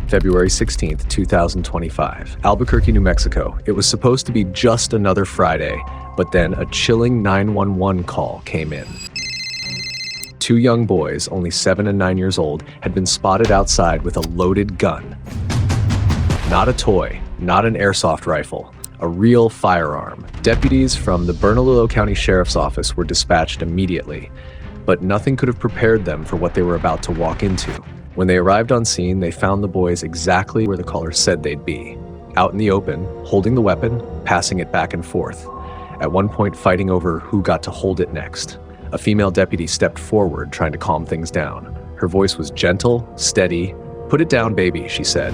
February 16th, 2025. Albuquerque, New Mexico. It was supposed to be just another Friday, but then a chilling 911 call came in. Two young boys, only 7 and 9 years old, had been spotted outside with a loaded gun. Not a toy, not an airsoft rifle, a real firearm. Deputies from the Bernalillo County Sheriff's Office were dispatched immediately, but nothing could have prepared them for what they were about to walk into. When they arrived on scene, they found the boys exactly where the caller said they'd be, out in the open, holding the weapon, passing it back and forth, at one point fighting over who got to hold it next. A female deputy stepped forward, trying to calm things down. Her voice was gentle, steady. "Put it down, baby," she said.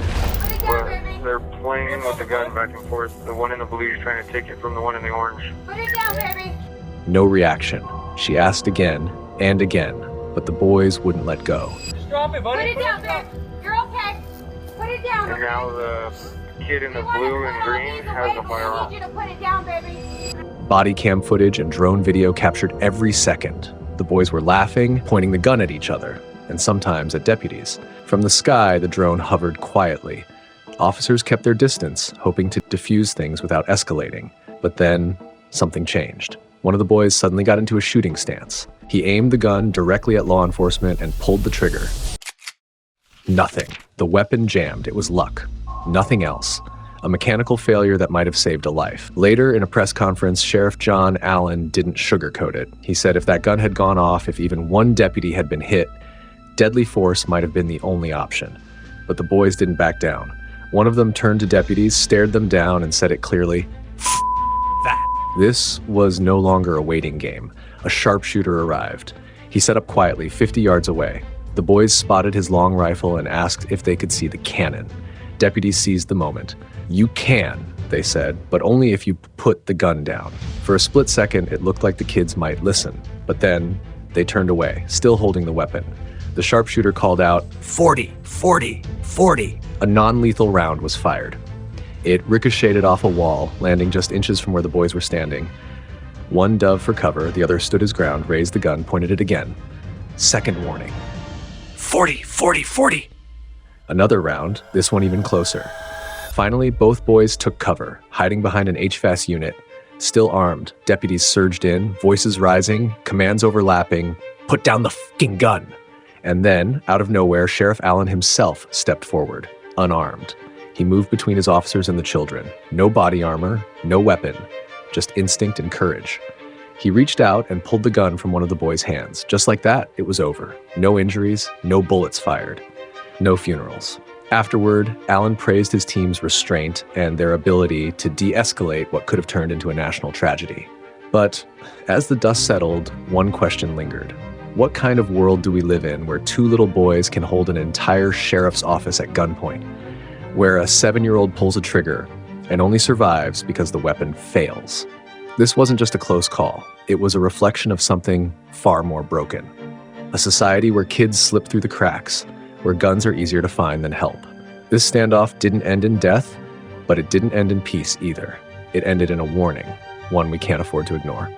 They're playing with the gun back and forth. The one in the blue is trying to take it from the one in the orange. Put it down, baby. No reaction. She asked again and again, but the boys wouldn't let go. Just drop it, buddy. Put it down, baby. You're okay. Put it down. And now the kid in the blue and green has a firearm. I need you to put it down, baby. Body cam footage and drone video captured every second. The boys were laughing, pointing the gun at each other, and sometimes at deputies. From the sky, the drone hovered quietly. Officers kept their distance, hoping to defuse things without escalating. But then, something changed. One of the boys suddenly got into a shooting stance. He aimed the gun directly at law enforcement and pulled the trigger. Nothing. The weapon jammed. It was luck. Nothing else. A mechanical failure that might have saved a life. Later, in a press conference, Sheriff John Allen didn't sugarcoat it. He said if that gun had gone off, if even one deputy had been hit, deadly force might have been the only option. But the boys didn't back down. One of them turned to deputies, stared them down, and said it clearly, "F that." This was no longer a waiting game. A sharpshooter arrived. He set up quietly, 50 yards away. The boys spotted his long rifle and asked if they could see the cannon. Deputies seized the moment. "You can," they said, "but only if you put the gun down." For a split second, it looked like the kids might listen, but then they turned away, still holding the weapon. The sharpshooter called out, 40, 40, 40. A non-lethal round was fired. It ricocheted off a wall, landing just inches from where the boys were standing. One dove for cover, the other stood his ground, raised the gun, pointed it again. Second warning. 40, 40, 40. Another round, this one even closer. Finally, both boys took cover, hiding behind an HVAC unit. Still armed, deputies surged in, voices rising, commands overlapping. "Put down the fucking gun." And then, out of nowhere, Sheriff Allen himself stepped forward, unarmed. He moved between his officers and the children. No body armor, no weapon, just instinct and courage. He reached out and pulled the gun from one of the boys' hands. Just like that, it was over. No injuries, no bullets fired, no funerals. Afterward, Allen praised his team's restraint and their ability to de-escalate what could have turned into a national tragedy. But as the dust settled, one question lingered. What kind of world do we live in where two little boys can hold an entire sheriff's office at gunpoint? Where a 7-year-old pulls a trigger and only survives because the weapon fails? This wasn't just a close call. It was a reflection of something far more broken. A society where kids slip through the cracks, where guns are easier to find than help. This standoff didn't end in death, but it didn't end in peace either. It ended in a warning, one we can't afford to ignore.